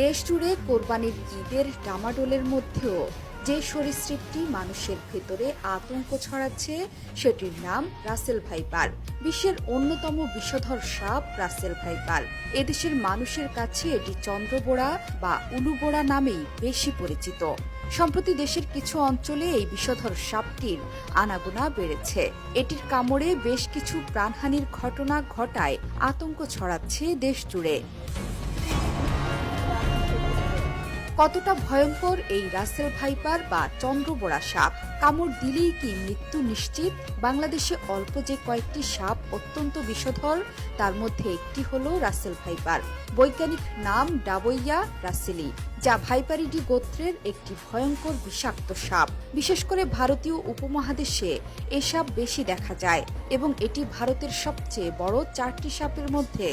দেশ জুড়ে কোরবানির ঈদের ডামাডোলের মধ্যেও যে সরীসৃপটি মানুষের ভেতরে আতঙ্ক ছড়াচ্ছে সেটির নাম রাসেল ভাইপার। বিশ্বের অন্যতম বিষধর সাপ রাসেল ভাইপার। এদেশের মানুষের কাছে এটি চন্দ্রবোড়া বা উলুবোড়া নামেই বেশি পরিচিত। সম্প্রতি দেশের কিছু অঞ্চলে এই বিষধর সাপটির আনাগোনা বেড়েছে। এটির কামড়ে বেশ কিছু প্রাণহানির ঘটনা ঘটায় আতঙ্ক ছড়াচ্ছে দেশ জুড়ে। কতটা ভয়ঙ্কর এই রাসেল ভাইপার বা চন্দ্রবোড়া সাপ? কামড় দিলেই কি মৃত্যু নিশ্চিত? বাংলাদেশে অল্প যে কয়েকটি সাপ অত্যন্ত বিষধর, তার মধ্যে একটি হলো রাসেল ভাইপার। বৈজ্ঞানিক নাম ডাবইয়া রাসেলি, যা ভাইপারিডি গোত্রের একটি ভয়ঙ্কর বিষাক্ত সাপ। বিশেষ করে ভারতীয় উপমহাদেশে এ সাপ বেশি দেখা যায় এবং এটি ভারতের সবচেয়ে বড় 4টি সাপের মধ্যে